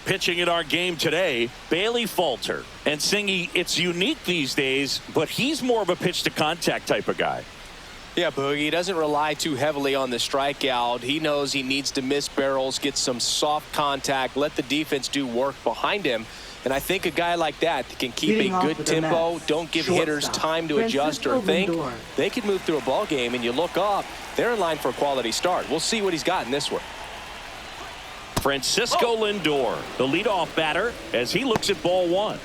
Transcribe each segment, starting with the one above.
Pitching in our game today, Bailey Falter. And Singy, it's unique these days, but he's more of a pitch to contact type of guy. Yeah, Boogie, he doesn't rely too heavily on the strikeout. He knows he needs to miss barrels, get some soft contact, let the defense do work behind him. And I think a guy like that can keep a good tempo, don't give hitters time to adjust or think. They can move through a ball game, and you look up, they're in line for a quality start. We'll see what he's got in this one. Francisco Lindor, the leadoff batter, as he looks at ball one.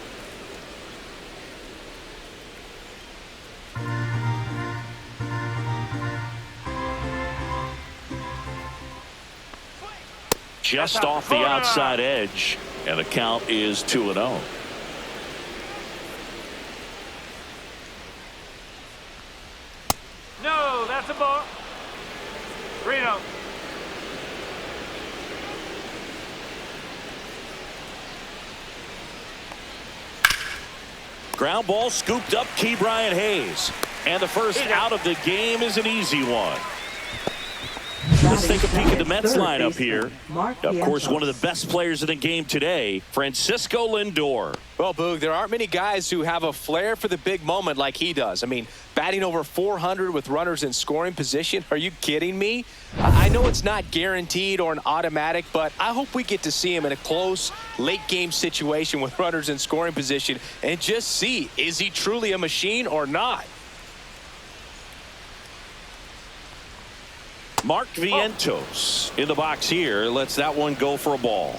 Just off the outside edge, and the count is 2-0. No, that's a ball. 3-0. Ground ball scooped up Ke'Bryan Hayes. And the first out of the game is an easy one. Let's take a peek at the Mets lineup here. Of course, one of the best players in the game today, Francisco Lindor. Well, Boog, there aren't many guys who have a flair for the big moment like he does. I mean, batting over 400 with runners in scoring position. Are you kidding me? I know it's not guaranteed or an automatic, but I hope we get to see him in a close, late-game situation with runners in scoring position and just see, is he truly a machine or not? Mark Vientos in the box here. Lets that one go for a ball.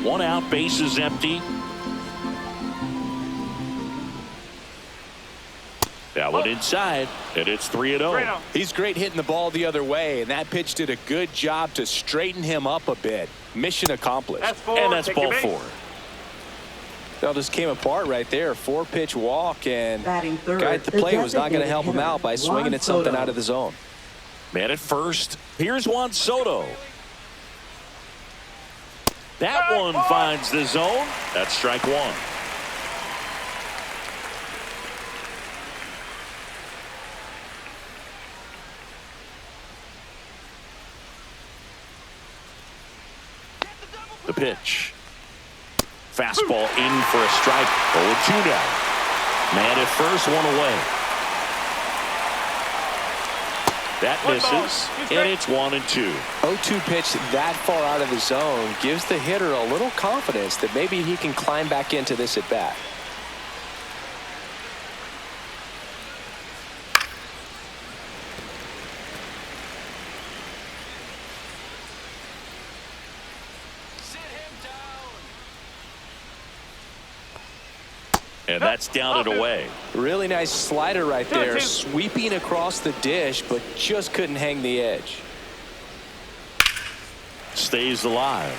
One out, bases empty. That one inside, and it's 3-0. He's great hitting the ball the other way, and that pitch did a good job to straighten him up a bit. Mission accomplished. And that's ball four. That just came apart right there. 4-pitch walk, and guy at the plate was not going to help him out by swinging at something out of the zone. Man at first. Here's Juan Soto. That one finds the zone. That's strike one. The pitch. Fastball in for a strike. 0-2 now. Man at first, one away. That misses, and it's 1-2. 0-2 pitch that far out of the zone gives the hitter a little confidence that maybe he can climb back into this at bat. And that's down and away. Really nice slider right there, sweeping across the dish, but just couldn't hang the edge. Stays alive.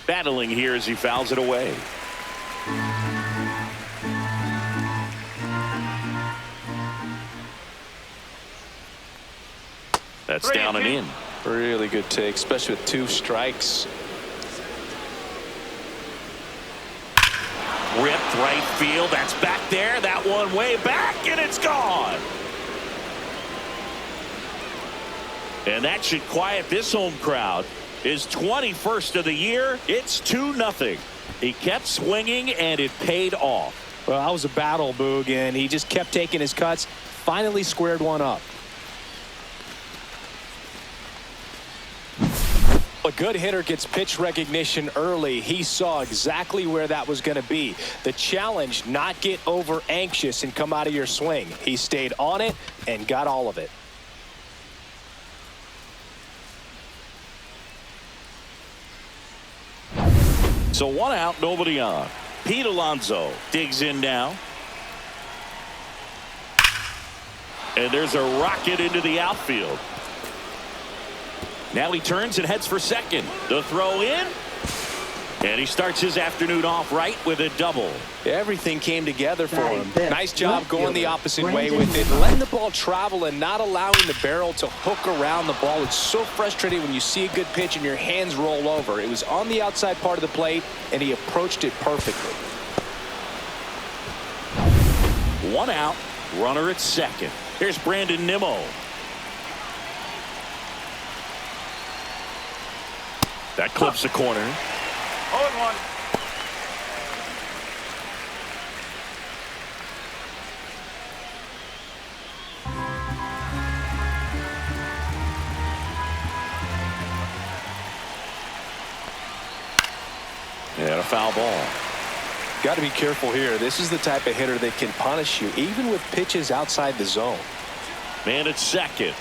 Battling here as he fouls it away. That's down and in. Really good take, especially with 2 strikes. Ripped right field. That's back there. That one way back, and it's gone. And that should quiet this home crowd. His 21st of the year. It's 2-0. He kept swinging, and it paid off. Well, that was a battle, Boog, and he just kept taking his cuts. Finally squared one up. A good hitter gets pitch recognition early. He saw exactly where that was going to be. The challenge, not get over anxious and come out of your swing. He stayed on it and got all of it. So 1 out, nobody on. Pete Alonso digs in now. And there's a rocket into the outfield. Now he turns and heads for second. The throw in. And he starts his afternoon off right with a double. Everything came together for him. Nice job going the opposite way with it, letting the ball travel and not allowing the barrel to hook around the ball. It's so frustrating when you see a good pitch and your hands roll over. It was on the outside part of the plate, and he approached it perfectly. One out, runner at second. Here's Brandon Nimmo. That clips the corner. 0-1. And a foul ball. Got to be careful here. This is the type of hitter that can punish you even with pitches outside the zone. Man at second.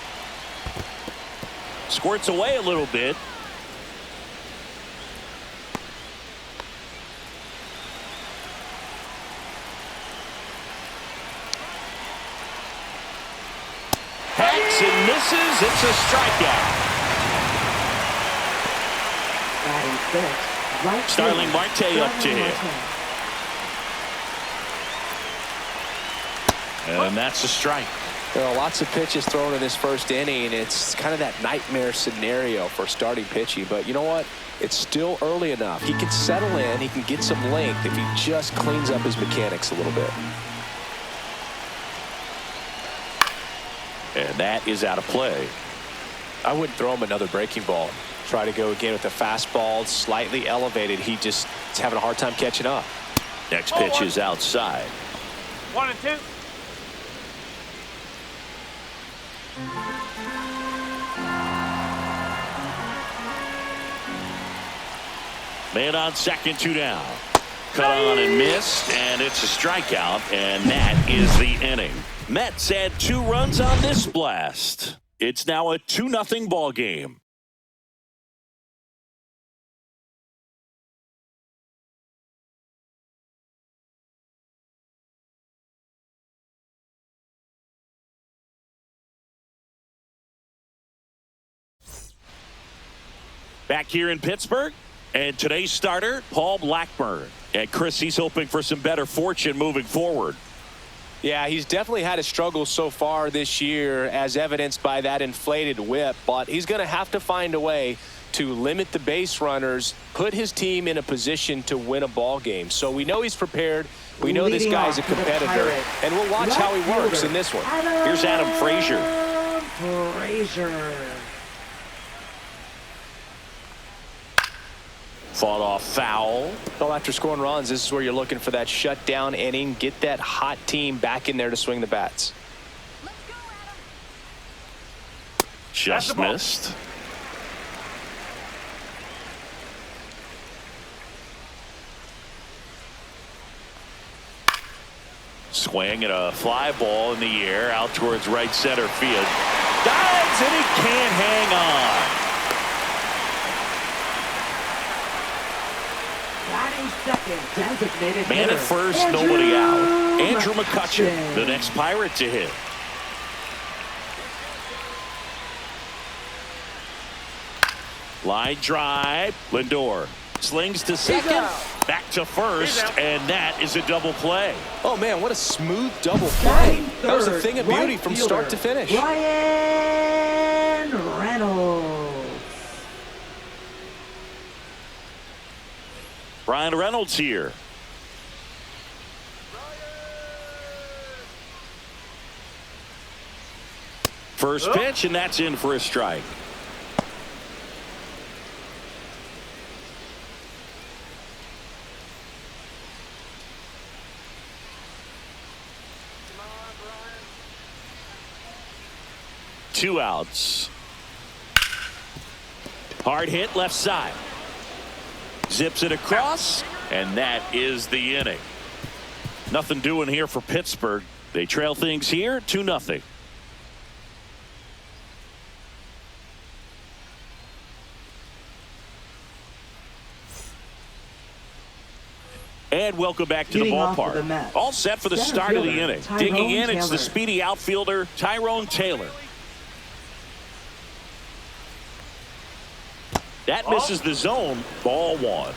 Squirts away a little bit. Hacks and misses. It's a strikeout. Starling Marte up to hit. And that's a strike. There are lots of pitches thrown in this first inning. It's kind of that nightmare scenario for starting pitching. But you know what? It's still early enough. He can settle in. He can get some length if he just cleans up his mechanics a little bit. And that is out of play. I wouldn't throw him another breaking ball. Try to go again with the fastball, slightly elevated. He just is having a hard time catching up. Next pitch is outside. 1-2. Man on second, 2 down. Cut on and missed, and it's a strikeout, and that is the inning. Mets had 2 runs on this blast. It's now a 2-0 ball game. Back here in Pittsburgh, and today's starter, Paul Blackburn. And Chris, he's hoping for some better fortune moving forward. Yeah, he's definitely had a struggle so far this year, as evidenced by that inflated whip. But he's going to have to find a way to limit the base runners, put his team in a position to win a ball game. So we know he's prepared. We know this guy's a competitor, and we'll watch how he works in this one. Here's Adam Frazier. Fought off foul. Well, after scoring runs, this is where you're looking for that shutdown inning. Get that hot team back in there to swing the bats. Just missed. Swing and a fly ball in the air out towards right center field. Dives and he can't hang on. Man at first, nobody out. Andrew McCutcheon, the next Pirate to hit. Line drive. Lindor slings to second. Back to first, and that is a double play. Oh, man, what a smooth double play. That was a thing of beauty from start to finish. Ryan Reynolds. Brian Reynolds here. First pitch, and that's in for a strike. Two outs. Hard hit left side. Zips it across, and that is the inning. Nothing doing here for Pittsburgh. They trail things here 2-0. And welcome back to the ballpark. All set for the start of the inning. Digging in, it's the speedy outfielder, Tyrone Taylor. That misses the zone. Ball 1.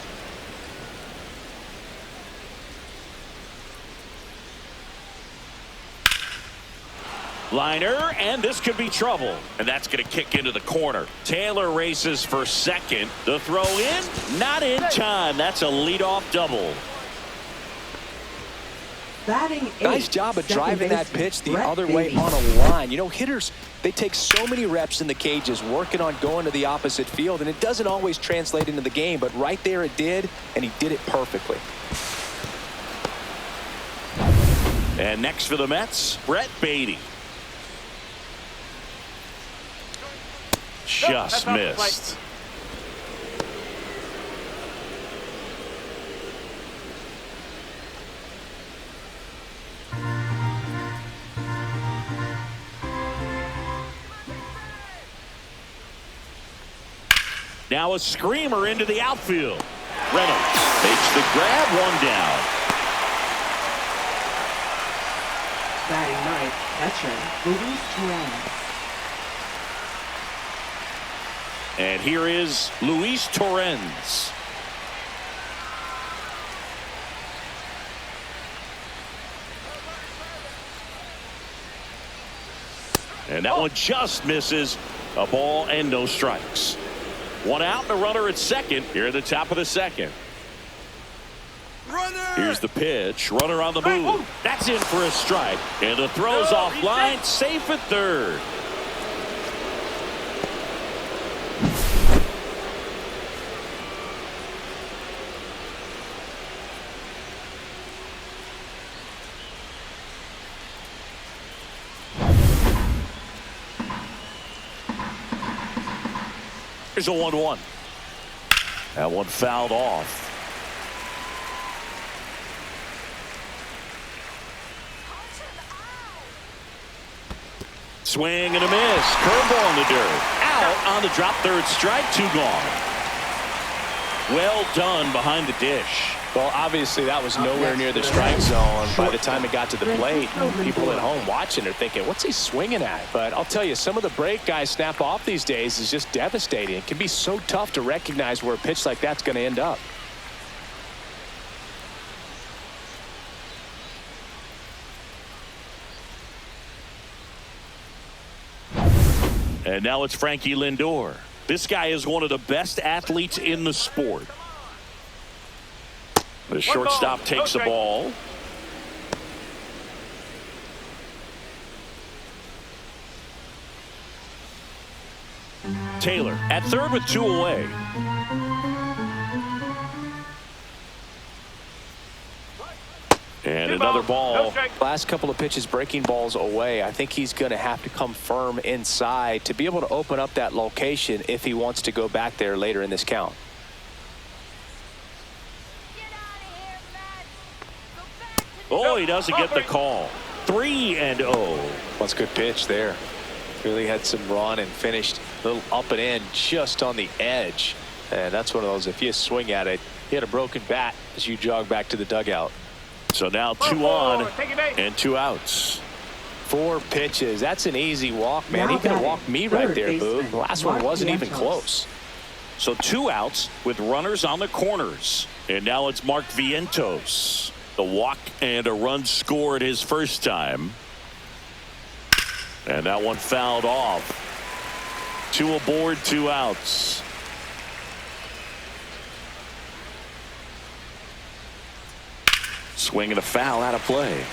Liner, and this could be trouble. And that's going to kick into the corner. Taylor races for second. The throw in, not in time. That's a leadoff double. Nice job of driving that pitch the other way on a line. You know, hitters, they take so many reps in the cages working on going to the opposite field, and it doesn't always translate into the game, but right there it did, and he did it perfectly. And next for the Mets, Brett Beatty. Just missed. Now a screamer into the outfield. Reynolds makes the grab, one down. Batting ninth, catcher Luis Torrens. And here is Luis Torrens. And that one just misses. A ball and no strikes. One out and a runner at second here at the top of the second. Runner! Here's the pitch. Runner on the move. That's in for a strike. And the throw's offline. Safe at third. Here's a 1-1. That one fouled off. Swing and a miss. Curveball in the dirt. Out on the drop, third strike, 2 gone. Well done behind the dish. Well, obviously that was nowhere near the strike zone by the time it got to the plate. People at home watching are thinking, what's he swinging at? But I'll tell you, some of the break guys snap off these days is just devastating. It can be so tough to recognize where a pitch like that's going to end up. And now it's Frankie Lindor. This guy is one of the best athletes in the sport. The shortstop takes the ball. Taylor at third with 2 away. And another ball. Last couple of pitches breaking balls away. I think he's going to have to come firm inside to be able to open up that location if he wants to go back there later in this count. Oh, he doesn't get the call. 3-0. That's a good pitch there. Really had some run and finished a little up and in just on the edge. And that's one of those, if you swing at it, you had a broken bat as you jog back to the dugout. So now 2 on and 2 outs. 4 pitches. That's an easy walk, man. He could have walked me right there, Boo. The last one wasn't even close. So 2 outs with runners on the corners. And now it's Mark Vientos. The walk and a run scored his first time. And that one fouled off. 2 aboard, 2 outs. Swing and a foul out of play.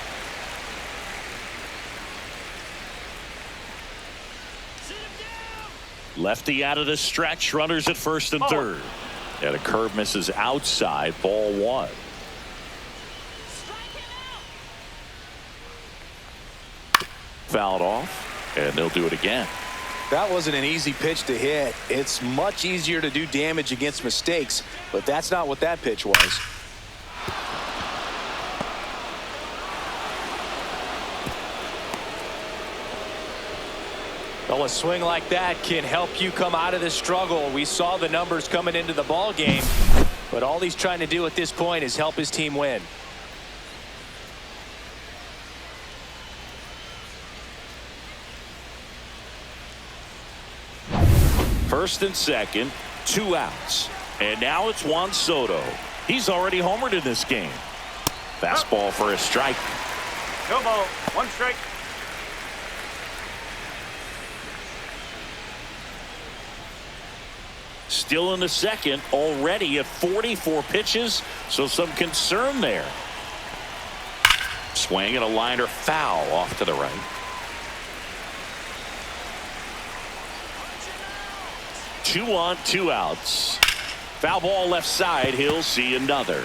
Lefty out of the stretch. Runners at first and third. And a curve misses outside. Ball 1. Fouled off, and they'll do it again. That wasn't an easy pitch to hit. It's much easier to do damage against mistakes, but that's not what that pitch was. Well, a swing like that can help you come out of the struggle. We saw the numbers coming into the ball game, but all he's trying to do at this point is help his team win. First and second, 2 outs. And now it's Juan Soto. He's already homered in this game. Fastball for a strike. No ball. 1 strike. Still in the second, already at 44 pitches, so some concern there. Swing and a liner foul off to the right. Two on, two outs. Foul ball left side. He'll see another.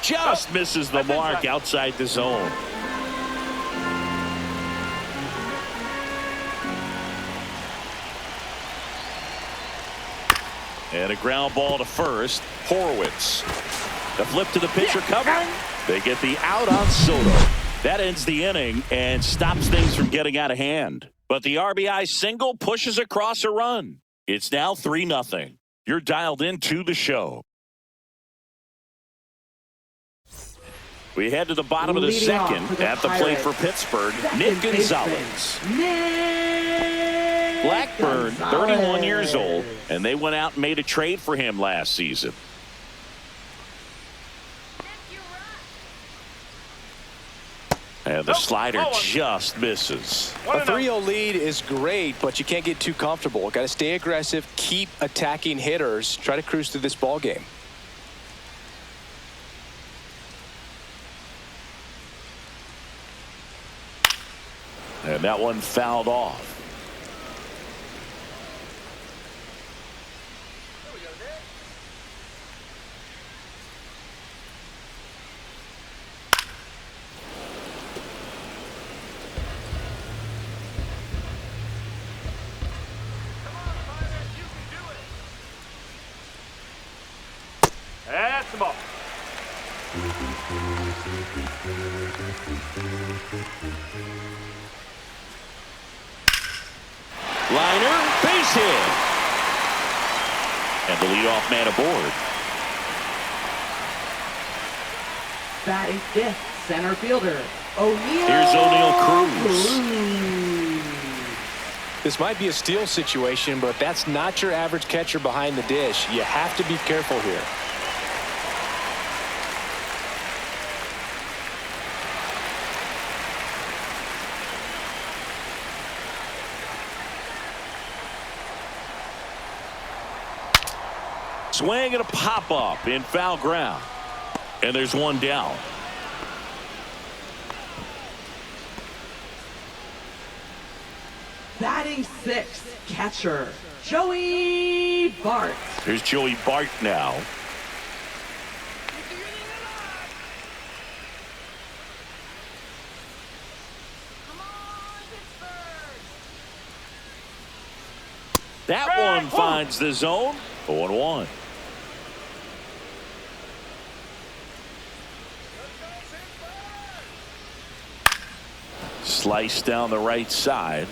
Just misses the mark outside the zone. And a ground ball to first. Horowitz. The flip to the pitcher covering. They get the out on Soto. That ends the inning and stops things from getting out of hand. But the RBI single pushes across a run. It's now 3-0. You're dialed into the show. We head to the bottom of the second. At the plate for Pittsburgh, Nick Gonzalez. Blackburn, 31 years old, and they went out and made a trade for him last season. And the slider just misses. A 3-0 lead is great, but you can't get too comfortable. Got to stay aggressive, keep attacking hitters, try to cruise through this ball game. And that one fouled off. That's the ball. Liner, base hit. And the leadoff man aboard. Batting fifth, center fielder, O'Neal. Here's O'Neal Cruz. This might be a steal situation, but that's not your average catcher behind the dish. You have to be careful here. Swing and a pop-up in foul ground. And there's one down. Batting sixth, catcher, Joey Bart. Here's Joey Bart now. That one finds the zone. 0-1. Slice down the right side.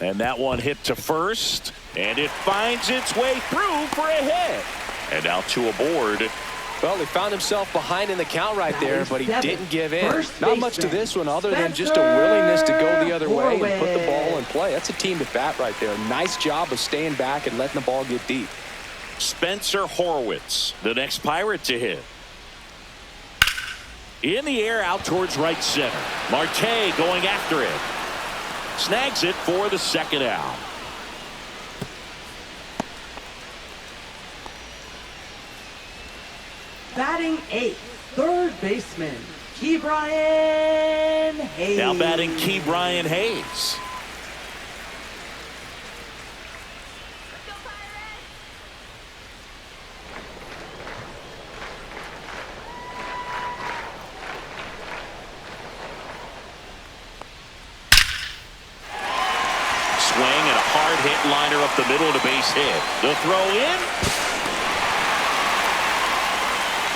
And that one hit to first, and it finds its way through for a hit. And now two aboard. Well, he found himself behind in the count right there, but he didn't give in. Not much to this one other than just a willingness to go the other way and put the ball in play. That's a team at bat right there. Nice job of staying back and letting the ball get deep. Spencer Horowitz, the next Pirate to hit. In the air out towards right center. Marte going after it. Snags it for the second out. Batting eighth, third baseman, Ke'Bryan Hayes. Now batting Ke'Bryan Hayes. Swing and a hard hit liner up the middle of the base hit. The throw in.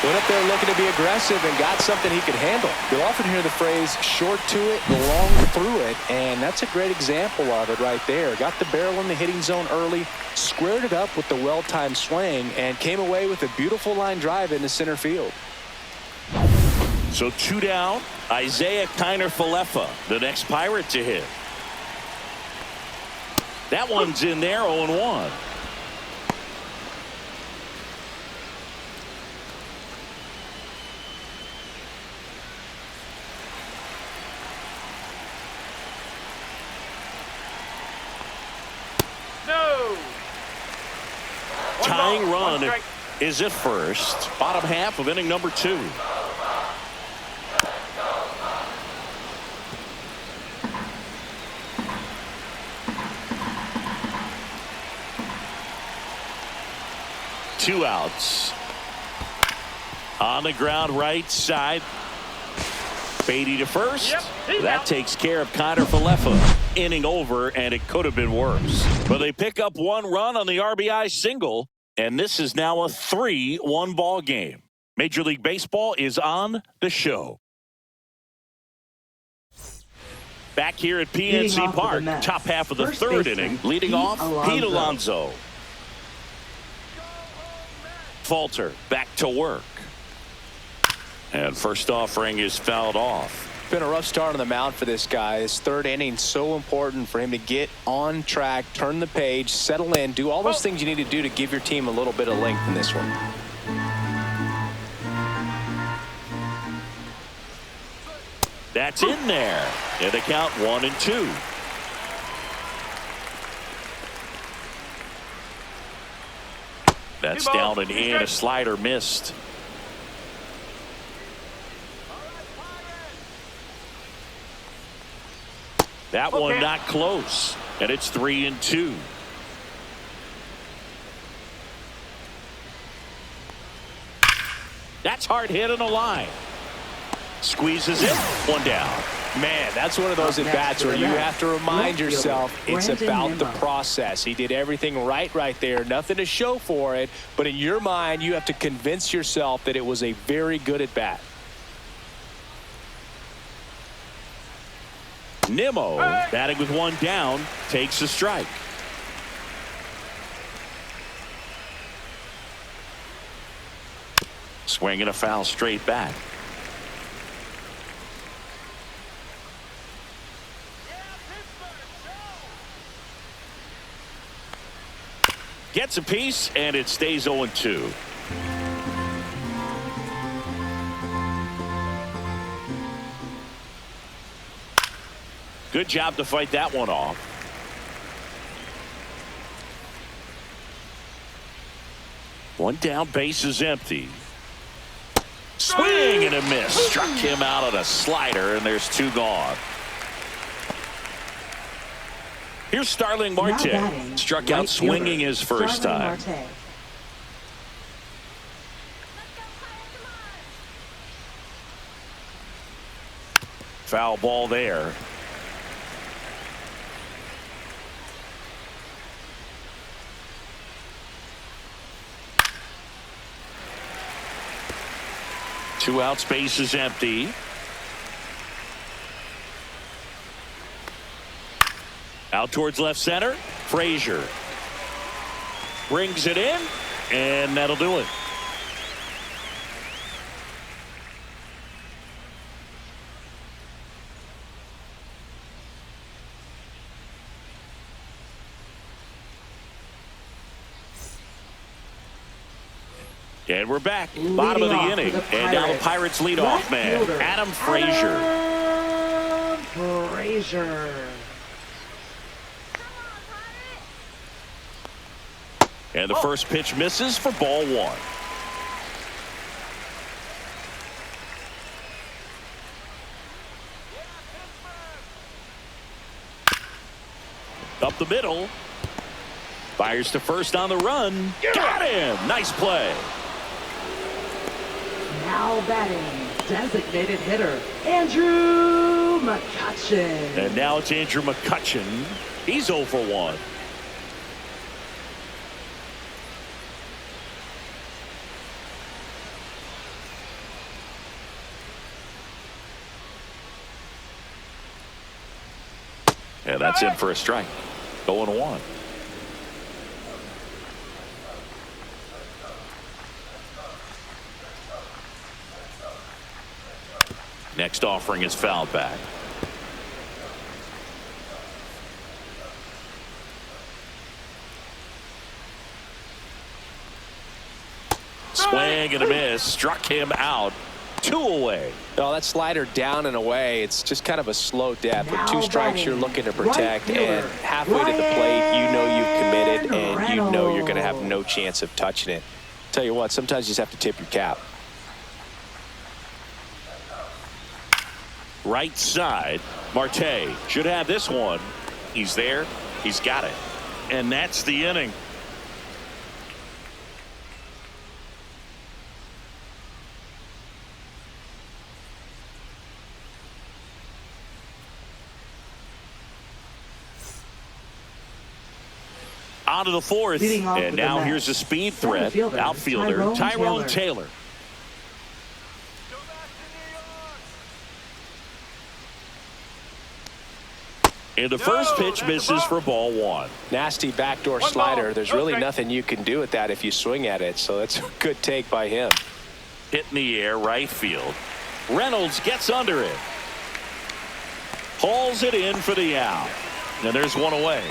Went up there looking to be aggressive and got something he could handle. You'll often hear the phrase short to it, long through it, and that's a great example of it right there. Got the barrel in the hitting zone early, squared it up with the well-timed swing, and came away with a beautiful line drive into center field. So two down. Isaiah Kiner-Falefa, the next Pirate to hit. That one's in there, 0-1. tying One run strike. is at first. Bottom half of inning number 2. Two outs. On the ground right side. Beatty to first. Yep, he's That out. takes care of Connor Falefa. Inning over, and it could have been worse. But they pick up 1 run on the RBI single, and this is now a 3-1 ball game. Major League Baseball is on the show. Back here at Leading PNC off for the Park, Mets, top half of the first third baseman, inning. Leading Pete off, Pete Alonso. Alonso. Falter back to work. And first offering is fouled off. Been a rough start on the mound for this guy. His third inning, so important for him to get on track, turn the page, settle in, do all those things you need to do to give your team a little bit of length in this one. That's in there. And the count 1-2. That's down and in. A slider missed. That one not close. And it's 3-2. That's hard hit on the line. Squeezes it. One down. Man, that's one of those Up at bats next where for you the have to Mets, remind left yourself fielder, it's Brandon about the Nimmo. process. He did everything right there. Nothing to show for it. But in your mind, you have to convince yourself that it was a very good at bat. Nimmo, batting with 1 down, takes a strike. Swinging a foul straight back. Gets a piece, and it stays 0-2. Good job to fight that one off. One down, base is empty. Swing and a miss. Struck him out on a slider, and there's 2 gone. Here's Starling Now Marte. batting, Struck right out swinging fielder, his first Starling time. Marte. Foul ball there. Two out, space is empty. Out towards left center. Frazier brings it in, and that'll do it. And we're back. Bottom of the Leading off inning. for the And now the Pirates, Pirates lead off left man, fielder, Adam Frazier. Adam Frazier. And the first pitch misses for ball 1. Up the middle. Fires to first on the run. Got him. Nice play. Now batting, designated hitter, Andrew McCutchen. And now it's Andrew McCutchen. He's 0 for 1. And that's in for a strike. 0-1. Next offering is fouled back. Swing and a miss. Struck him out. 2 away. Oh, that slider down and away. It's just kind of a slow death. With 2 strikes, you're looking to protect, and halfway to the plate, you know you've committed, and you know you're going to have no chance of touching it. Tell you what, sometimes you just have to tip your cap. Right side, Marte should have this one. He's there. He's got it. And that's the inning. On to the 4th, and now here's a speed threat. Outfielder Tyrone Taylor. And the first pitch misses for ball 1. Nasty backdoor slider. There's really nothing you can do with that if you swing at it, so that's a good take by him. Hit in the air, right field. Reynolds gets under it. Hauls it in for the out. And there's 1 away.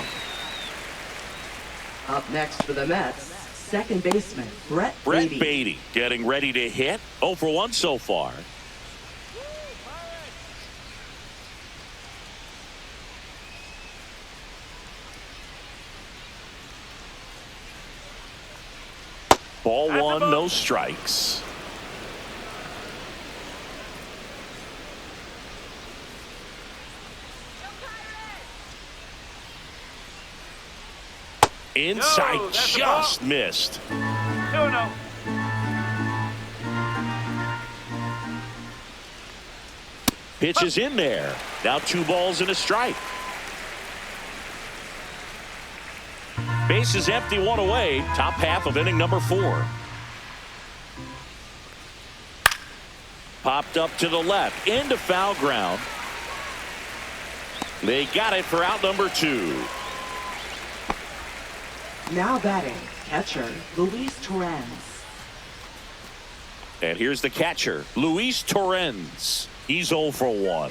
Up next for the Mets, second baseman Brett Beatty getting ready to hit. 0 for 1 so far. Ball 1, no strikes. Inside, just missed. 2-0. Pitch is in there. Now 2 balls and a strike. Base is empty, 1 away. Top half of inning number 4. Popped up to the left. Into foul ground. They got it for out number 2. Now batting, catcher Luis Torrens. And here's the catcher, Luis Torrens. He's 0 for 1.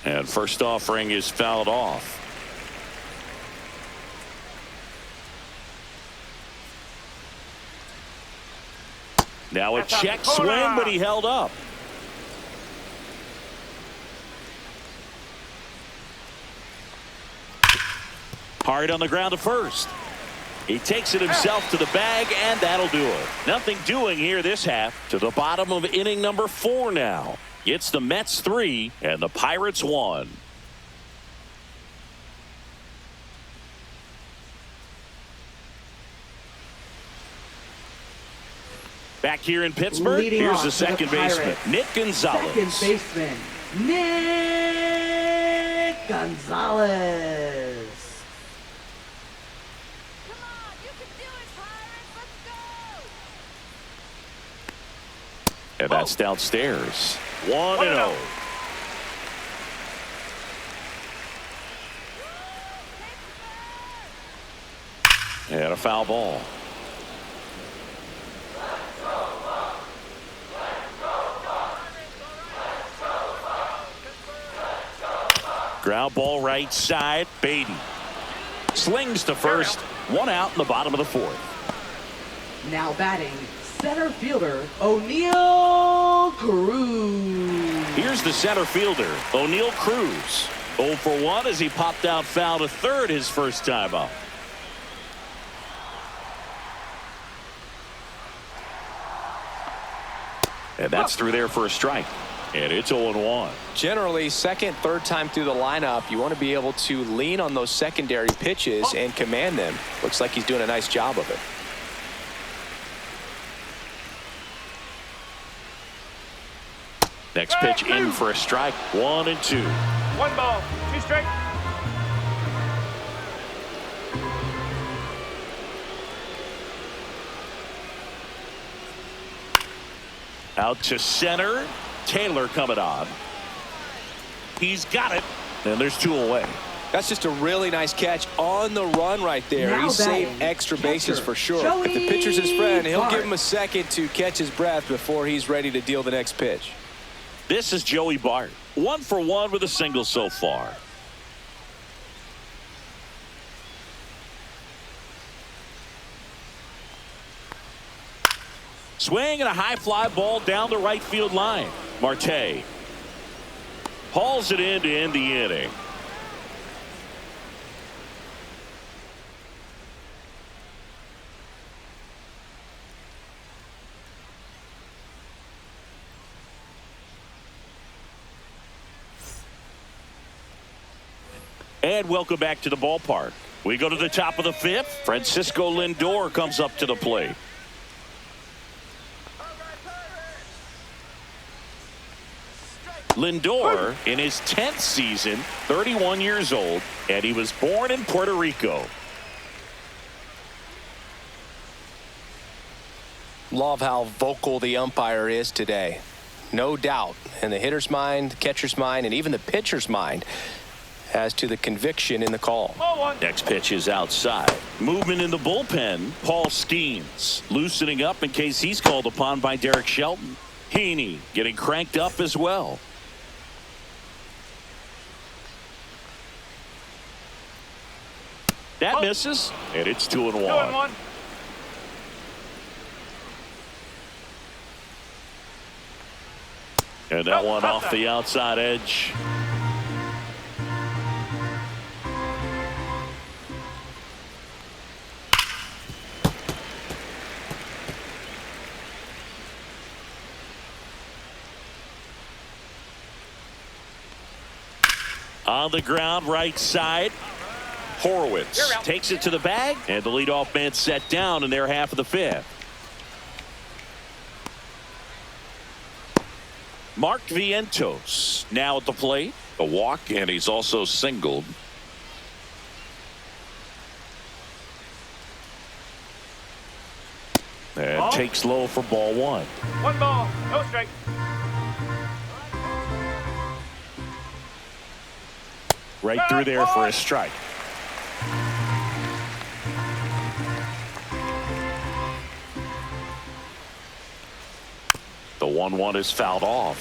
And first offering is fouled off. Now a check swing, but he held up. Hard on the ground to first. He takes it himself to the bag, and that'll do it. Nothing doing here this half. To the bottom of inning number 4 now. It's the Mets 3 and the Pirates 1. Back here in Pittsburgh, here's the second baseman, Nick Gonzalez. Second baseman, Nick Gonzalez. Come on, you can do it, Pirates. Let's go. And that's downstairs. 1-0. And a foul ball. Ground ball right side. Beatty slings to first. 1 out in the bottom of the 4th. Now batting, center fielder O'Neal Cruz. Here's the center fielder, O'Neal Cruz. 0 for 1 as he popped out foul to third his first time up. And that's through there for a strike. And it's 0-1. Generally, second, third time through the lineup, you want to be able to lean on those secondary pitches and command them. Looks like he's doing a nice job of it. Next pitch in for a strike. 1-2. 1 ball, 2 strikes. Out to center. Taylor coming on. He's got it. And there's 2 away. That's just a really nice catch on the run right there. Now He saved batting, extra bases for sure. Joey If the pitcher's his friend, he'll Bart. give him a second to catch his breath before he's ready to deal the next pitch. This is Joey Bart. 1 for 1 with a single so far. Swing and a high fly ball down the right field line. Marte hauls it in to end the inning. And welcome back to the ballpark. We go to the top of the fifth. Francisco Lindor comes up to the plate. Lindor in his 10th season, 31 years old, and he was born in Puerto Rico. Love how vocal the umpire is today. No doubt in the hitter's mind, the catcher's mind, and even the pitcher's mind as to the conviction in the call. Next pitch is outside. Movement in the bullpen. Paul Skeens loosening up in case he's called upon by Derek Shelton. Heaney getting cranked up as well. That misses, and it's 2-1. And that one off the outside edge. On the ground, right side. Horowitz takes it to the bag, and the leadoff man set down in their half of the fifth. Mark Vientos now at the plate. A walk, and he's also singled. And takes low for ball one. 1 ball, no strike. Right through there for a strike. The 1-1 is fouled off.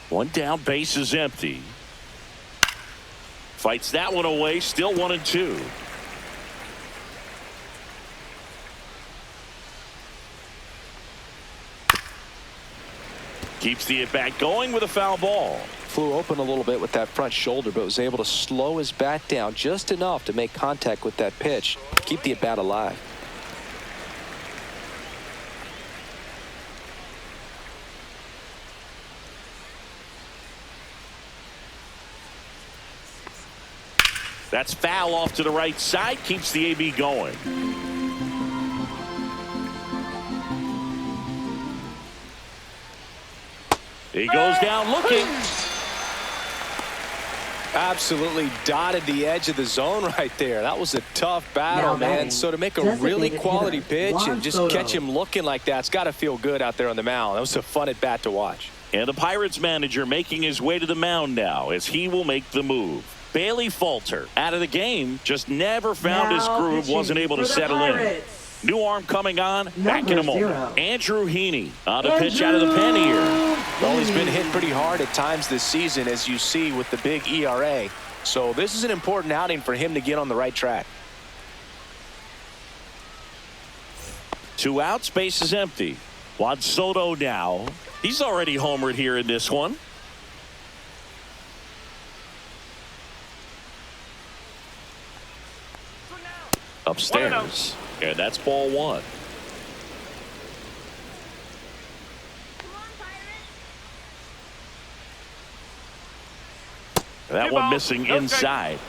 One down, base is empty. Fights that one away, still 1-2. Keeps the at-bat going with a foul ball. Flew open a little bit with that front shoulder, but was able to slow his bat down just enough to make contact with that pitch. Keep the at-bat alive. That's foul off to the right side. Keeps the AB going. He goes down looking. Absolutely dotted the edge of the zone right there. That was a tough battle, man. So to make a really quality pitch and just catch him looking like that, it's got to feel good out there on the mound. That was a fun at bat to watch. And the Pirates manager making his way to the mound now as he will make the move. Bailey Falter out of the game, just never found his groove, wasn't able to settle in. New arm coming on, back in a moment. Andrew Heaney on a pitch out of the pen here. Well, he's been hit pretty hard at times this season, as you see with the big ERA. So this is an important outing for him to get on the right track. 2 outs, base is empty. Juan Soto now. He's already homered here in this one. Upstairs. And that's ball one. That one missing inside.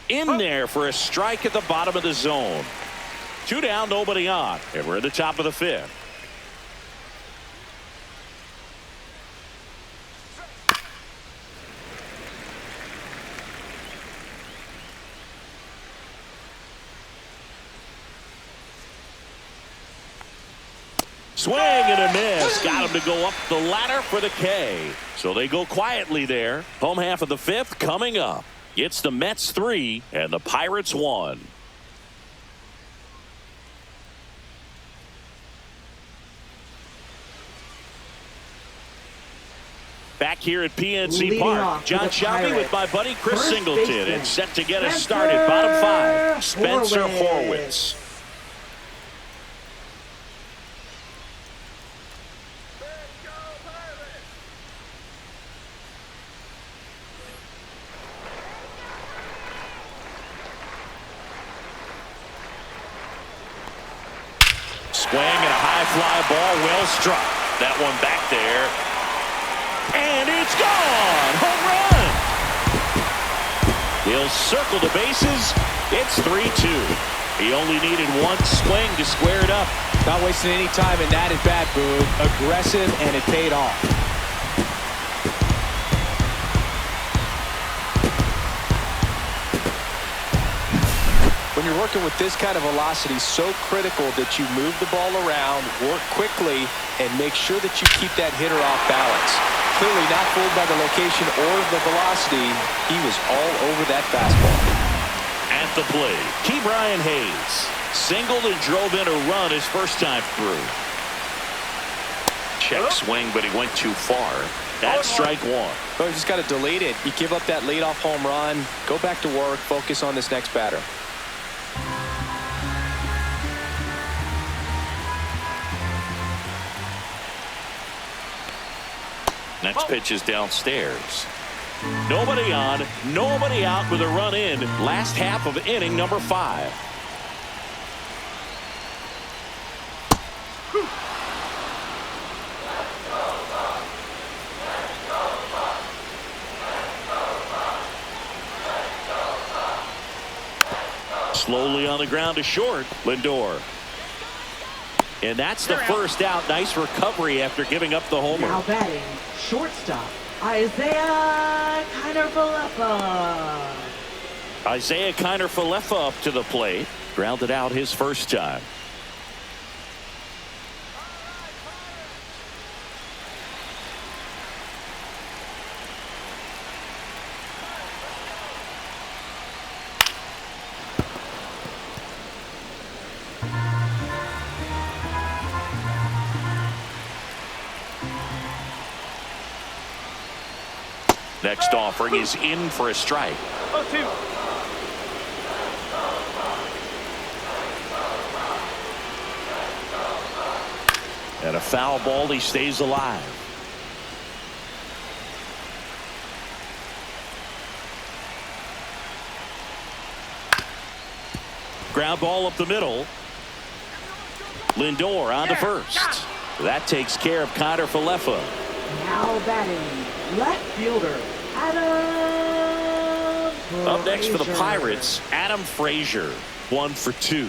In there for a strike at the bottom of the zone. 2 down, nobody on. And we're at the top of the fifth. Swing and a miss. Got him to go up the ladder for the K. So they go quietly there. Home half of the fifth coming up. It's the Mets 3 and the Pirates 1. Back here at PNC Leading Park, off John for the Shelby with Pirates, my buddy Chris first Singleton. baseman, And set to get us Spencer started. Bottom 5, Spencer Horwitz. Horwitz. Swing and a high fly ball, well struck. That one back there. And it's gone! Home run! He'll circle the bases. It's 3-2. He only needed one swing to square it up. Not wasting any time in that at bat, Boog. Aggressive, and it paid off. When you're working with this kind of velocity, so critical that you move the ball around, work quickly, and make sure that you keep that hitter off balance. Clearly not fooled by the location or the velocity. He was all over that fastball. At the plate, Ke'Bryan Hayes singled and drove in a run his first time through. Check swing, but he went too far. That's strike one. So you just got to delete it. You give up that leadoff home run, go back to work, focus on this next batter. Next pitch is downstairs. Nobody on, nobody out with a run in. Last half of inning number 5. Slowly on the ground to short, Lindor. And that's the first out. Nice recovery after giving up the homer. Now batting, shortstop, Isaiah Kiner-Falefa. Isaiah Kiner-Falefa up to the plate. Grounded out his first time. Next offering is in for a strike. 0-2. And a foul ball, he stays alive. Ground ball up the middle. Lindor on to first. That takes care of Kiner-Falefa. Now batting, left fielder, Adam Frazier. Up next for the Pirates, Adam Frazier. 1 for 2.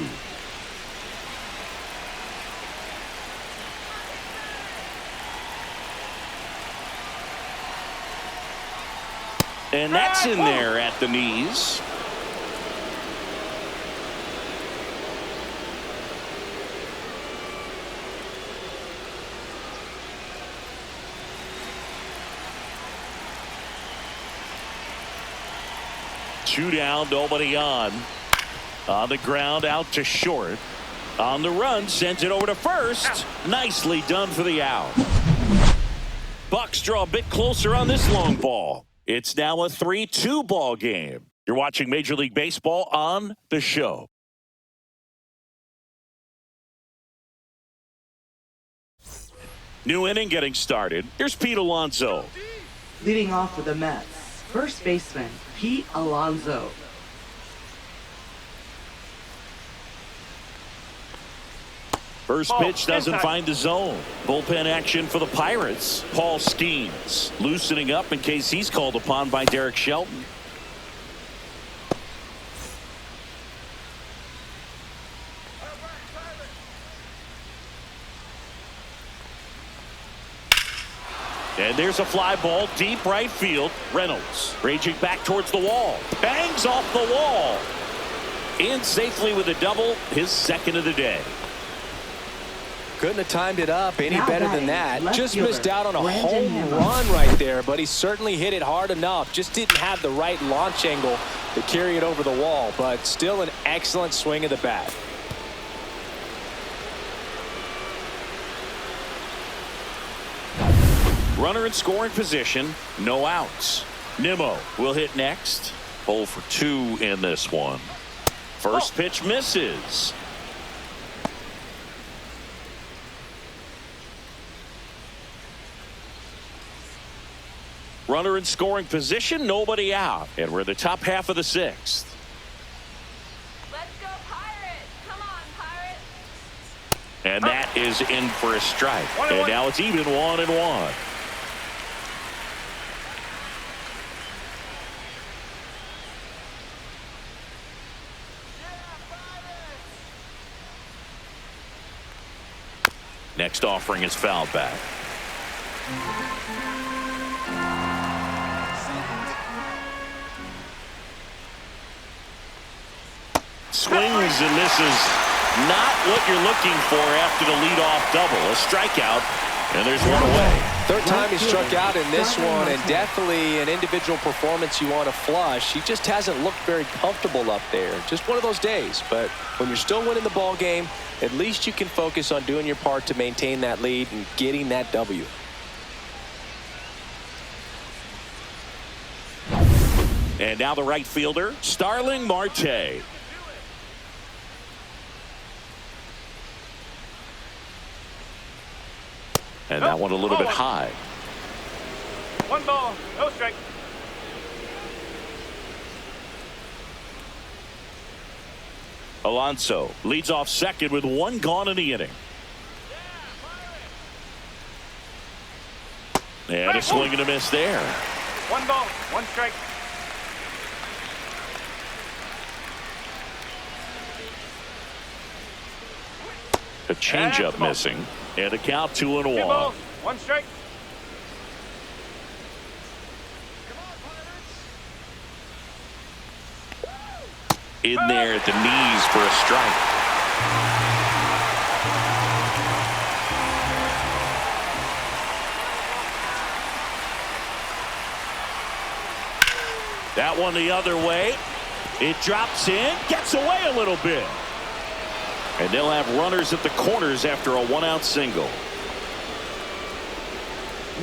And that's in there at the knees. Two down, nobody on. On the ground, out to short. On the run, sends it over to first. Nicely done for the out. Bucks draw a bit closer on this long ball. It's now a 3-2 ball game. You're watching Major League Baseball on The Show. New inning getting started. Here's Pete Alonso. Leading off for the Mets, first baseman, Pete Alonso. First pitch doesn't find the zone. Bullpen action for the Pirates. Paul Skeens loosening up in case he's called upon by Derek Shelton. And there's a fly ball deep right field. Reynolds raging back towards the wall. Bangs off the wall. In safely with a double, his second of the day. Couldn't have timed it up any Now better than batting, that. left Just fielder, missed out on a Brandon home Hamel. run right there, but he certainly hit it hard enough. Just didn't have the right launch angle to carry it over the wall, but still an excellent swing of the bat. Runner in scoring position, no outs. Nimmo will hit next. 0 for 2 in this one. First pitch misses. Runner in scoring position, nobody out. And we're in the top half of the 6th. Let's go Pirates! Come on, Pirates! And that is in for a strike. And now it's even 1-1. Next offering is fouled back. Swings and misses. Not what you're looking for after the leadoff double. A strikeout, and there's one away. Third time he struck out in this one, and definitely an individual performance you want to flush. He just hasn't looked very comfortable up there. Just one of those days. But when you're still winning the ball game, at least you can focus on doing your part to maintain that lead and getting that W. And now the right fielder, Starling Marte. And that one a little bit high. 1 ball, no strike. Alonso leads off second with 1 gone in the inning. And a swing and a miss there. 1 ball, 1 strike. A changeup missing. And a count 2-1. 2 balls, 1 strike. In there at the knees for a strike. That one the other way. It drops in, gets away a little bit. And they'll have runners at the corners after a 1-out single.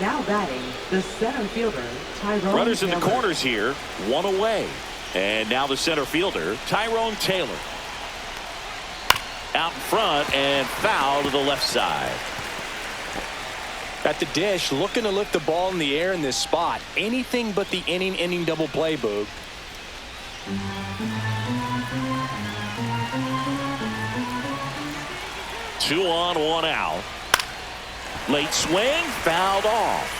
Now batting, the center fielder, Tyrone Runners in the Taylor. corners here, 1 away. And now the center fielder, Tyrone Taylor. Out in front and foul to the left side. At the dish, looking to lift the ball in the air in this spot. Anything but the inning double play, Boog. Two on, 1 out. Late swing, fouled off.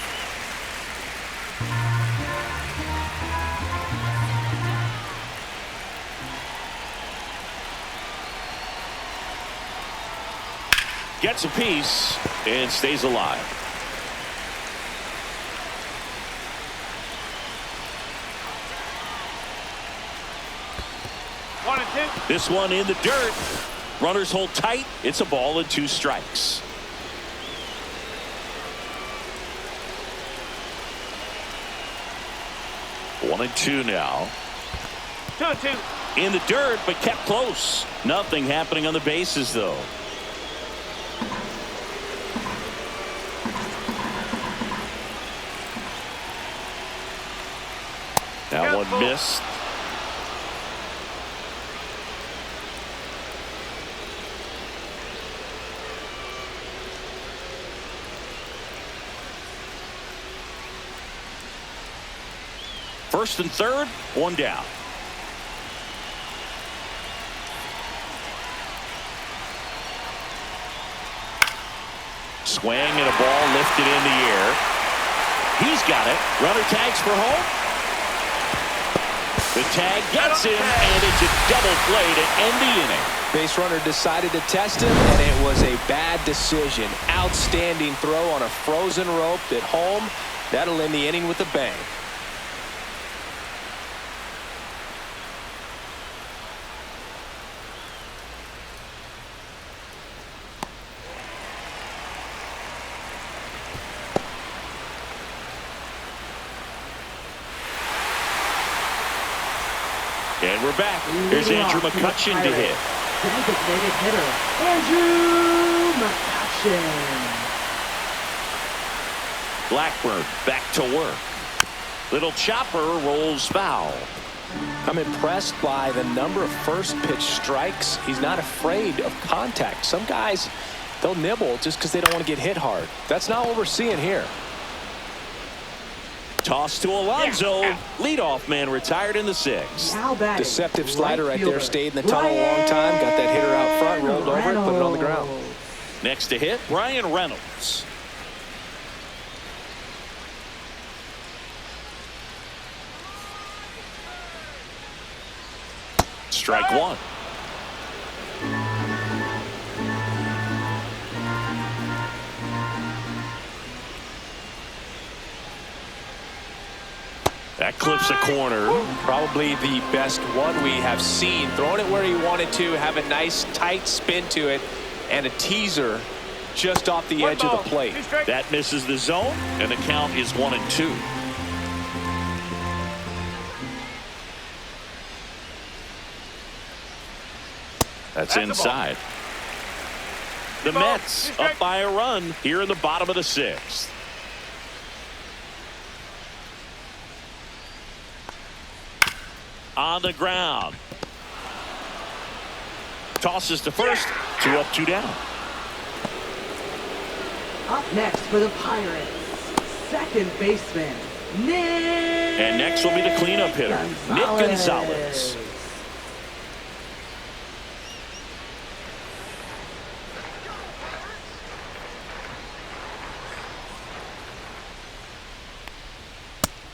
Gets a piece and stays alive. This one in the dirt. Runners hold tight. It's a ball and 2 strikes. One and 2 now. 2-2. In the dirt, but kept close. Nothing happening on the bases, though. That one missed. First and third, 1 down. Swing and a ball lifted in the air. He's got it. Runner tags for home. The tag gets him, and it's a double play to end the inning. Base runner decided to test him, and it was a bad decision. Outstanding throw on a frozen rope at home. That'll end the inning with a bang. And we're back. Here's Andrew McCutchen to hit. Designated hitter, Andrew McCutchen. Blackburn back to work. Little chopper rolls foul. I'm impressed by the number of first pitch strikes. He's not afraid of contact. Some guys, they'll nibble just because they don't want to get hit hard. That's not what we're seeing here. Toss to Alonso. Leadoff man retired in the sixth. Deceptive slider right there. Stayed in the tunnel a long time. Got that hitter out front. Rolled over it. Put it on the ground. Next to hit, Brian Reynolds. Strike one. That clips a corner. Probably the best one we have seen. Throwing it where he wanted to, have a nice tight spin to it, and a teaser just off the edge of the plate. That misses the zone, and the count is 1-2. That's inside. The Mets up by a run here in the bottom of the sixth. On the ground. Tosses to first. 2 up, 2 down. Up next for the Pirates, second baseman, Nick. And next will be the cleanup hitter, Nick Gonzalez.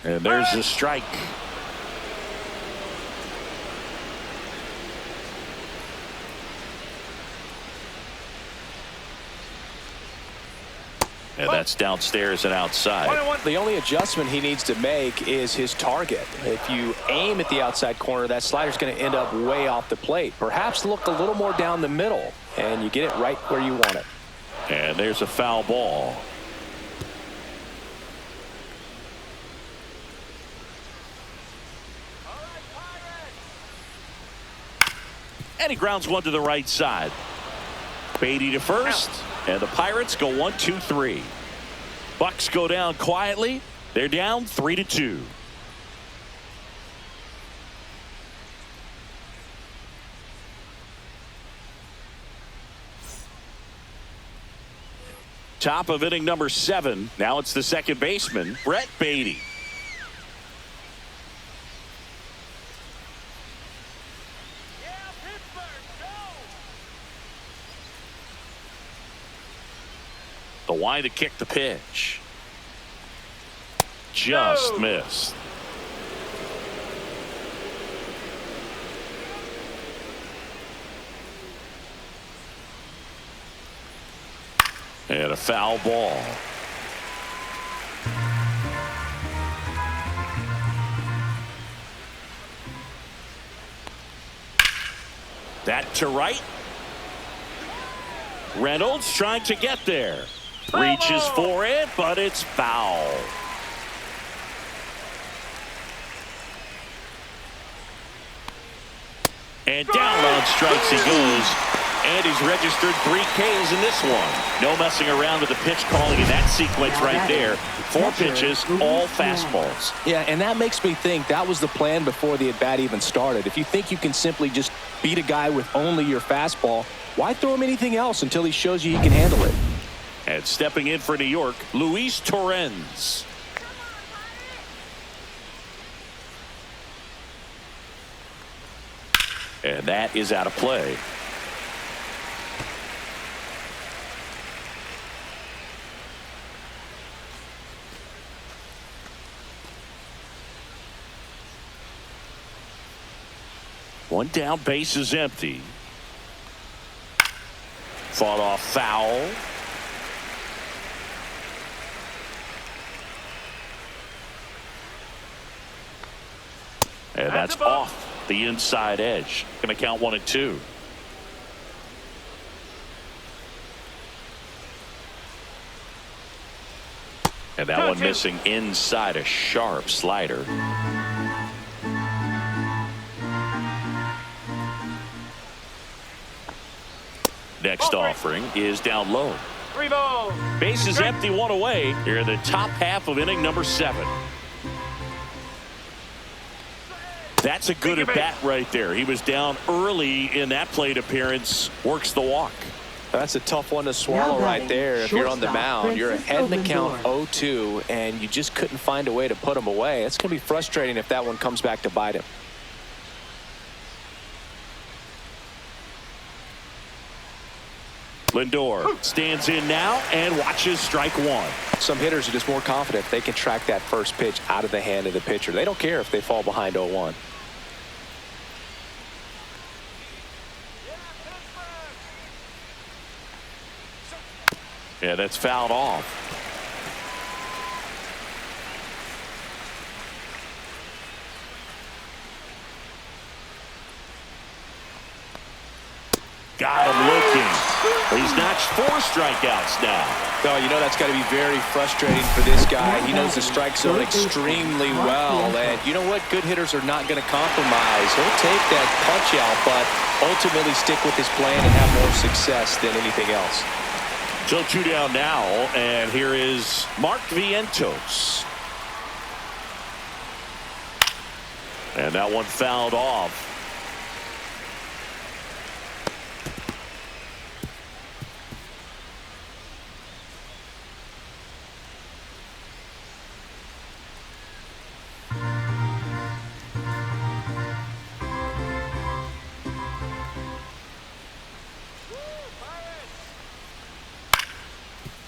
And there's the strike. And that's downstairs and outside. The only adjustment he needs to make is his target. If you aim at the outside corner, that slider's going to end up way off the plate. Perhaps look a little more down the middle, and you get it right where you want it. And there's a foul ball. And he grounds one to the right side. Beatty to first. And the Pirates go 1-2-3. Bucks go down quietly. They're down 3-2. Top of inning number 7. Now it's the second baseman, Brett Beatty. The wind to kick the pitch. Just missed. And a foul ball. That to right. Reynolds trying to get there. Reaches for it, but it's foul. And down on strikes he goes. And he's registered 3 Ks in this one. No messing around with the pitch calling in that sequence right there. 4 pitches, all fastballs. Yeah, and that makes me think that was the plan before the at-bat even started. If you think you can simply just beat a guy with only your fastball, why throw him anything else until he shows you he can handle it? And stepping in for New York, Luis Torrens. And that is out of play. One down, base is empty. Fought off foul. And that's off the inside edge. Going to count 1-2. And that one missing inside, a sharp slider. Next offering is down low. 3 balls. Bases empty, 1 away. Here in the top half of inning number 7. That's a good at bat right there. He was down early in that plate appearance. Works the walk. That's a tough one to swallow right there. If you're on the mound, you're ahead in the count 0-2, and you just couldn't find a way to put him away. It's going to be frustrating if that one comes back to bite him. Lindor stands in now and watches strike 1. Some hitters are just more confident they can track that first pitch out of the hand of the pitcher. They don't care if they fall behind 0-1. Yeah, that's fouled off. Got him looking. He's notched 4 strikeouts now. Oh, you know that's got to be very frustrating for this guy. He knows the strike zone extremely well, and you know what? Good hitters are not going to compromise. He'll take that punch out, but ultimately stick with his plan and have more success than anything else. So 2 down now, and here is Mark Vientos. And that one fouled off.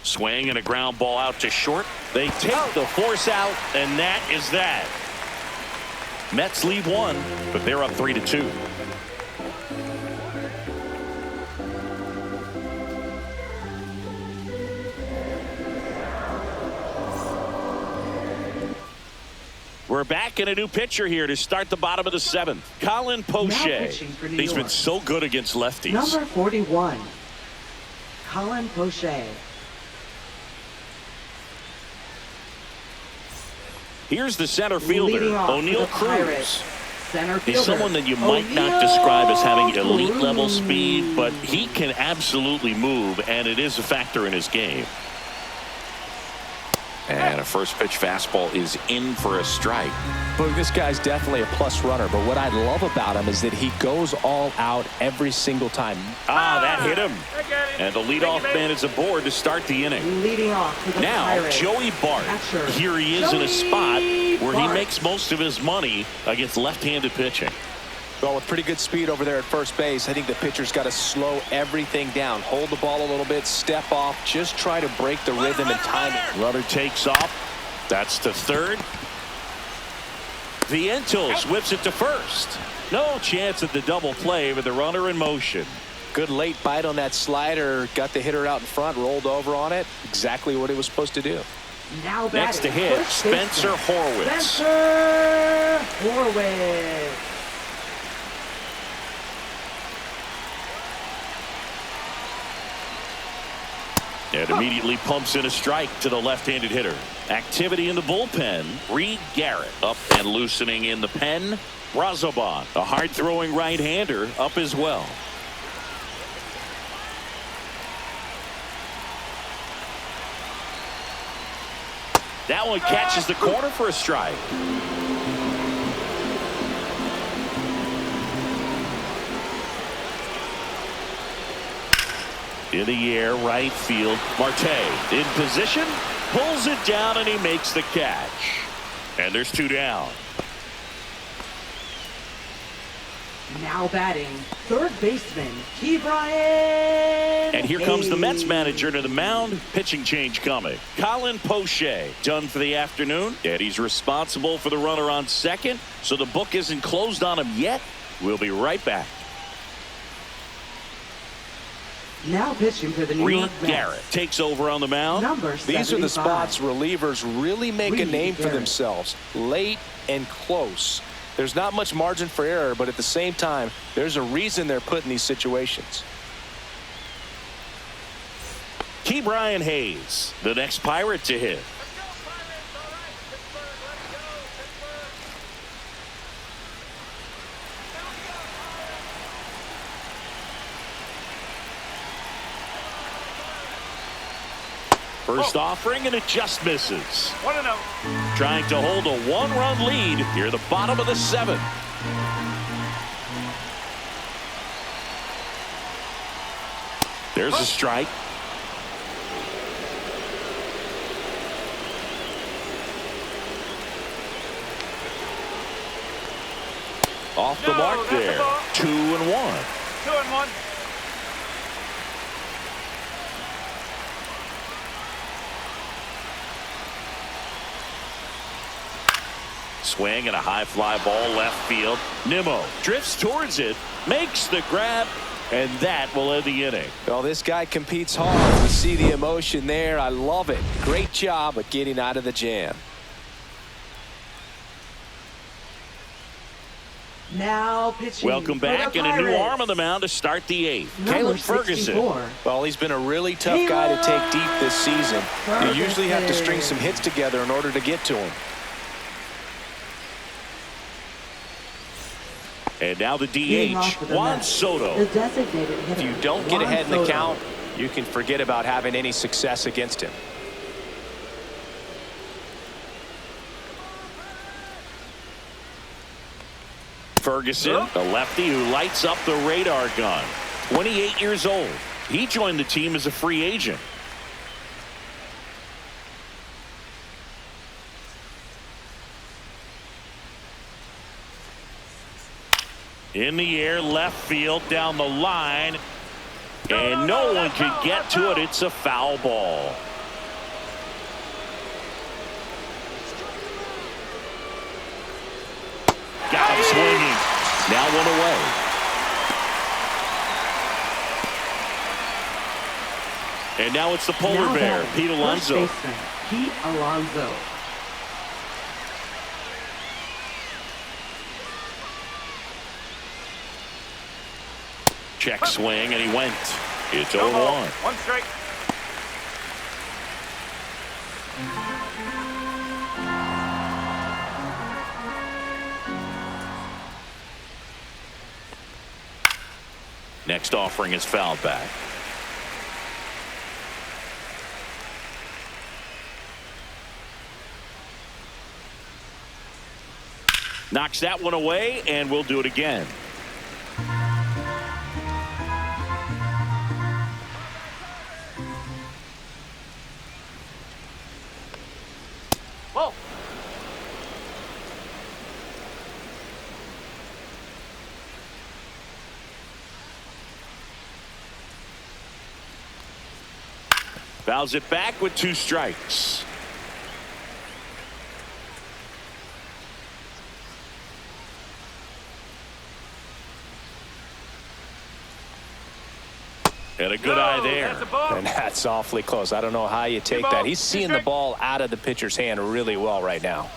Swing and a ground ball out to short. They take the force out, and that is that. Mets lead 1, but they're up 3-2. We're back in a new pitcher here to start the bottom of the 7th. Colin Poche. He's been so good against lefties. Number 41, Colin Poche. Here's the center fielder, O'Neal Cruz. He's someone that you might not describe as having elite level speed, but he can absolutely move, and it is a factor in his game. And a first pitch fastball is in for a strike. But this guy's definitely a plus runner, but what I love about him is that he goes all out every single time. That hit him. And the leadoff man is aboard to start the inning. Leading off to the Now, Pirates. Joey Bart. Here he is in a spot where he Bart. makes most of his money against left-handed pitching. Well, with pretty good speed over there at first base, I think the pitcher's got to slow everything down. Hold the ball a little bit, step off, just try to break the rhythm and timing. Runner takes off. That's to third. Vientos whips it to first. No chance at the double play with the runner in motion. Good late bite on that slider. Got the hitter out in front, rolled over on it. Exactly what he was supposed to do. Now Next to hit, Spencer Horwitz. Spencer Horwitz. And immediately pumps in a strike to the left-handed hitter. Activity in the bullpen. Reed Garrett up and loosening in the pen. Brazoban, a hard-throwing right-hander, up as well. That one catches the corner for a strike. In the air, right field. Marte in position, pulls it down, and he makes the catch. And there's 2 down. Now batting, third baseman, Ke'Bryan. And here comes the Mets manager to the mound. Pitching change coming. Colin Poche done for the afternoon. And he's responsible for the runner on second. So the book isn't closed on him yet. We'll be right back. Now pitching for the New York Reed Mets. Garrett takes over on the mound. Number 75. These are the spots relievers really make a Reed name for Garrett. themselves. Late and close. There's not much margin for error, but at the same time, there's a reason they're put in these situations. Ke'Bryan Hayes, the next Pirate to hit. First offering, and it just misses. 1-0. Trying to hold a one-run lead here at the bottom of the 7th. There's a strike. Off the mark that's there. the ball. 2-1. 2-1. Swing and a high fly ball left field. Nimmo drifts towards it, makes the grab, and that will end the inning. Well, this guy competes hard. We see the emotion there. I love it. Great job of getting out of the jam. Now pitching. Welcome for the back, and a new Pirates. arm on the mound to start the 8th. Number Caleb Ferguson. 64. Well, he's been a really tough guy to take deep this season. You usually have to string some hits together in order to get to him. And now the Leading DH, off with the Juan Mets, Soto. The designated hitter. If you don't get Juan ahead in the Soto. count, you can forget about having any success against him. Ferguson, the lefty who lights up the radar gun. 28 years old. He joined the team as a free agent. In the air, left field, down the line. And no one can get to it. It's a foul ball. Got him swinging. Now one away. And now it's the polar Now bear, batting, Pete first Alonso. baseman, Pete Alonso. Check swing, and he went. It's 0-1. 1 strike. Next offering is fouled back. Knocks that one away, and we'll do it again. Whoa. Fouls it back with 2 strikes. And a good eye there. That's a ball. And that's awfully close. I don't know how you take that. He's seeing the ball out of the pitcher's hand really well right now.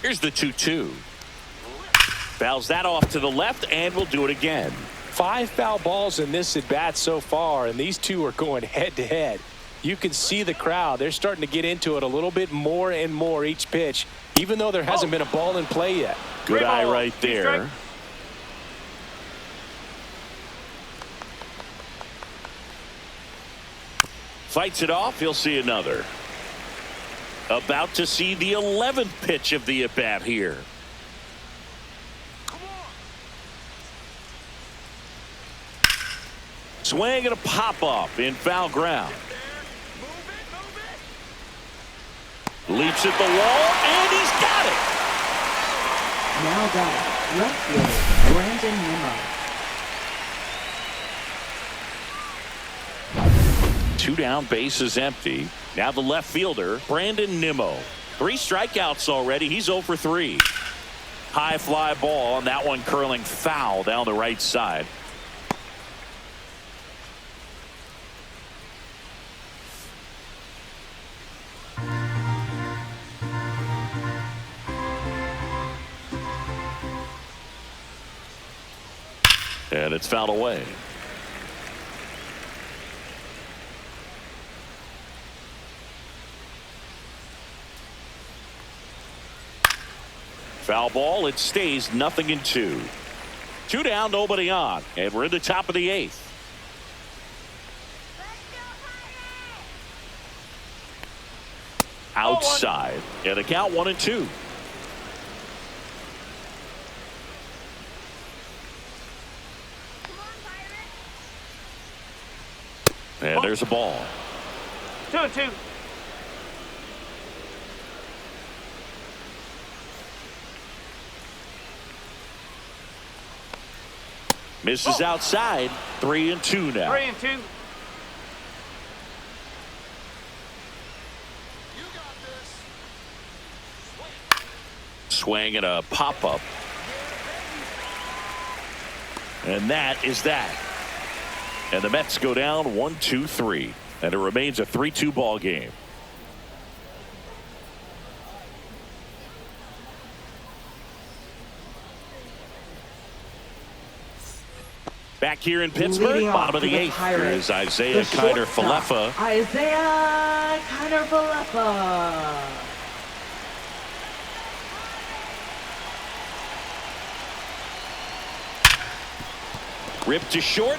Here's the 2-2. Fouls that off to the left, and we'll do it again. 5 foul balls in this at bat so far, and these two are going head to head. You can see the crowd. They're starting to get into it a little bit more and more each pitch, even though there hasn't been a ball in play yet. Good eye ball. right Two there. strike. Fights it off. He'll see another. About to see the 11th pitch of the at-bat here. Swing and a pop-up in foul ground. Leaps at the wall, and he's got it. Now batting, left fielder, Brandon Nimmo. 2 down, bases empty. Now the left fielder, Brandon Nimmo. 3 strikeouts already. He's 0 for 3. High fly ball, and that one curling foul down the right side. And it's fouled away. Foul ball. It stays 0-2. 2 down, nobody on, and we're in the top of the 8th. Outside, and the count 1-2. And there's a ball. 2-2. Misses outside. 3-2 now. 3-2. Swing and a pop-up. And that is that. And the Mets go down 1-2-3. And it remains a 3-2 ball game. Back here in Pittsburgh, bottom of the 8th. Here is Isaiah Kiner-Falefa. Isaiah Kiner-Falefa. Ripped to short.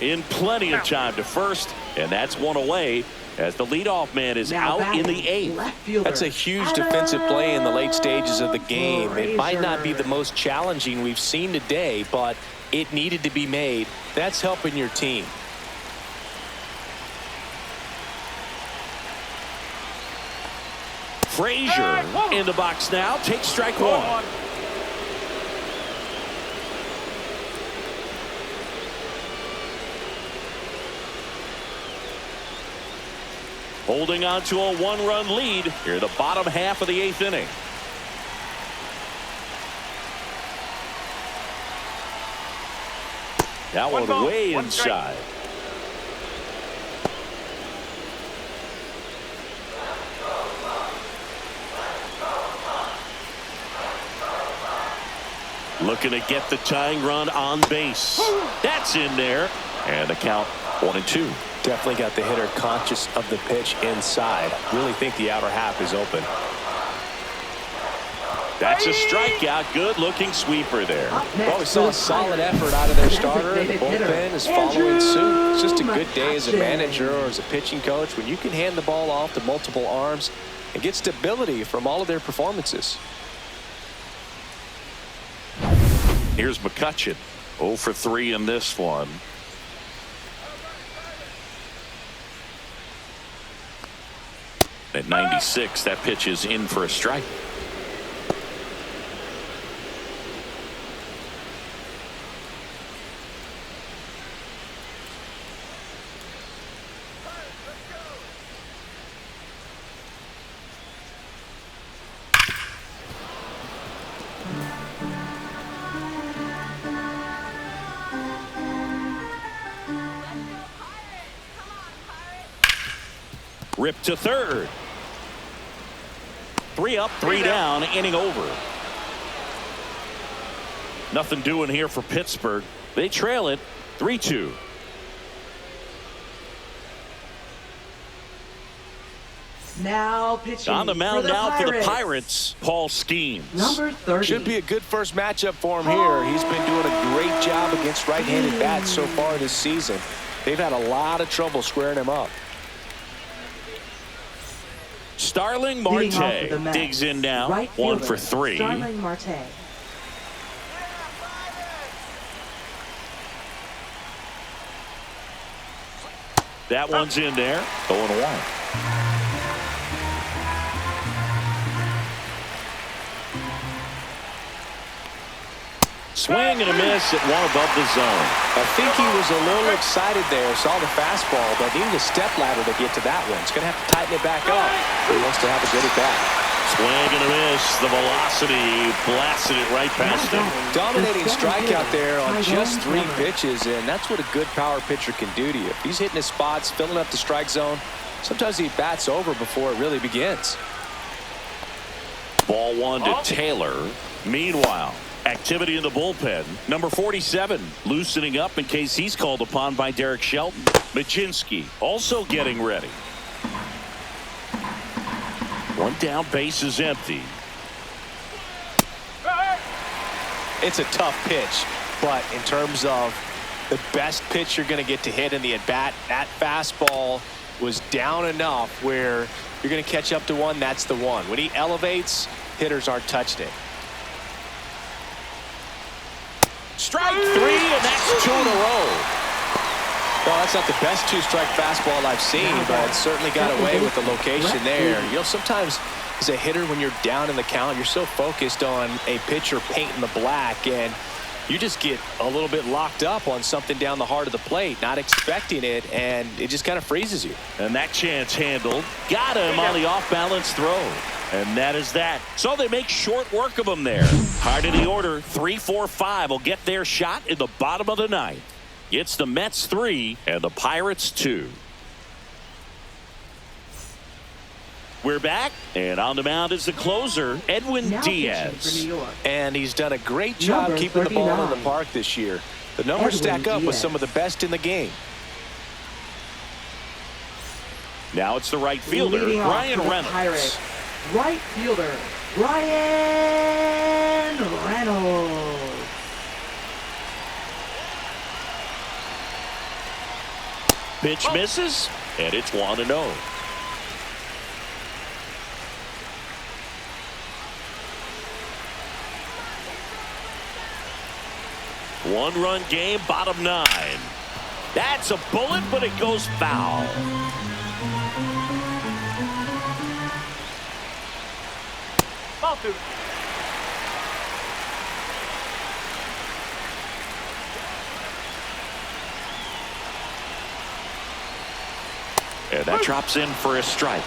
In plenty of time to first. And that's one away as the leadoff man is Now out in the 8th. That's a huge defensive play in the late stages of the game. It might not be the most challenging we've seen today, but it needed to be made. That's helping your team. Frazier in the box now. Takes strike 1. Holding on to a 1-run lead here in the bottom half of the 8th inning. That one way inside. Looking to get the tying run on base. That's in there. And the count 1-2. Definitely got the hitter conscious of the pitch inside. Really think the outer half is open. That's a strikeout. Good looking sweeper there. Well, we saw a solid effort out of their starter. The bullpen is following suit. It's just a good day as a manager or as a pitching coach when you can hand the ball off to multiple arms and get stability from all of their performances. Here's McCutchen. 0 for 3 in this one. At 96, that pitch is in for a strike. Ripped to third. 3 up, 3 down, inning over. Nothing doing here for Pittsburgh. They trail it 3-2. Now pitching on the mound now for the Pirates. Pirates, Paul Skeens. Number 30. Should be a good first matchup for him here. He's been doing a great job against right-handed bats so far this season. They've had a lot of trouble squaring him up. Starling Marte digs in now. Right 1 fielder, for 3. Starling Marte. That one's in there. 0-1. Swing and a miss at 1 above the zone. I think he was a little excited there. Saw the fastball, but needed a step ladder to get to that one. He's going to have to tighten it back up. He wants to have a good at bat. Swing and a miss. The velocity blasted it right past him. Dominating strikeout there on just 3 pitches, and that's what a good power pitcher can do to you. If he's hitting his spots, filling up the strike zone, sometimes he bats over before it really begins. Ball 1 to Taylor. Meanwhile, activity in the bullpen. Number 47 loosening up in case he's called upon by Derek Shelton. Majinski also getting ready. 1 down, base is empty. it's a tough pitch, but in terms of the best pitch you're going to get to hit in the at-bat, that fastball was down enough where you're going to catch up to one. That's the one. When he elevates, hitters aren't touching it. Strike three, and that's 2 in a row. Well, that's not the best two-strike fastball I've seen, but it certainly got away with the location there. You know, sometimes as a hitter, when you're down in the count, you're so focused on a pitcher painting the black, and you just get a little bit locked up on something down the heart of the plate, not expecting it, and it just kind of freezes you. And that chance handled. Got him on the off-balance throw. And that is that. So they make short work of him there. Hard in the order. 3-4-5 will get their shot in the bottom of the ninth. It's the Mets 3 and the Pirates 2. We're back, and on the mound is the closer, Edwin Diaz. And he's done a great job keeping the ball in the park this year. The numbers stack up with some of the best in the game. Now it's the right fielder, Ryan Reynolds. Right fielder, Ryan Reynolds. Pitch misses, and it's 1-0. One-run game, bottom 9. That's a bullet, but it goes foul. Ball 2. And that drops in for a strike.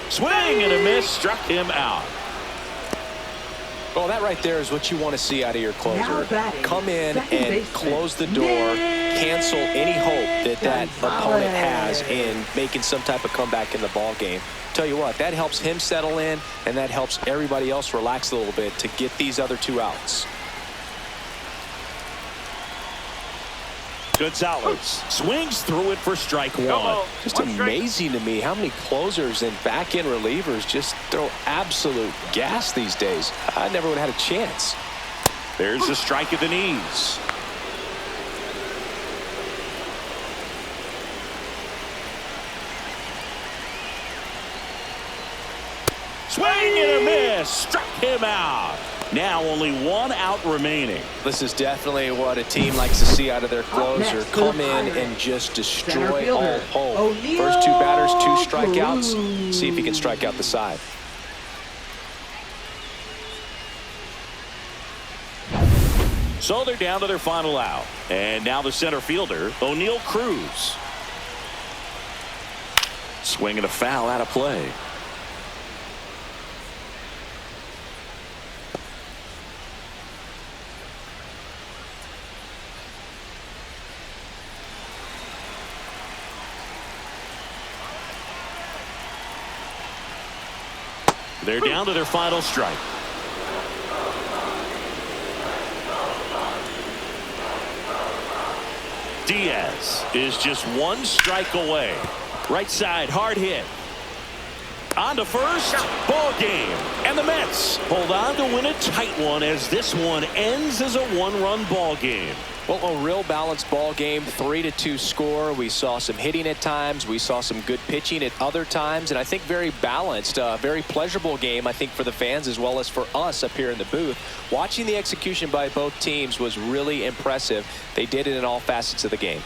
Swing and a miss, struck him out. Well, that right there is what you want to see out of your closer. Come in and close the door, cancel any hope that opponent has in making some type of comeback in the ball game. Tell you what, that helps him settle in, and that helps everybody else relax a little bit to get these other 2 outs. Gonzalez swings through it for strike 1. Just amazing to me how many closers and back-end relievers just throw absolute gas these days. I never would have had a chance. There's a strike at the knees. Swing and a miss, struck him out. Now only 1 out remaining. This is definitely what a team likes to see out of their closer. Come in and just destroy all hope. First 2 batters, 2 strikeouts. See if he can strike out the side. So they're down to their final out. And now the center fielder, O'Neal Cruz. Swing and a foul out of play. They're down to their final strike. Diaz is just 1 strike away. Right side, hard hit. On to first, ball game. And the Mets hold on to win a tight one as this one ends as a 1-run ball game. Well, a real balanced ball game, 3-2 score. We saw some hitting at times. We saw some good pitching at other times. And I think very balanced, very pleasurable game, I think, for the fans as well as for us up here in the booth. Watching the execution by both teams was really impressive. They did it in all facets of the game.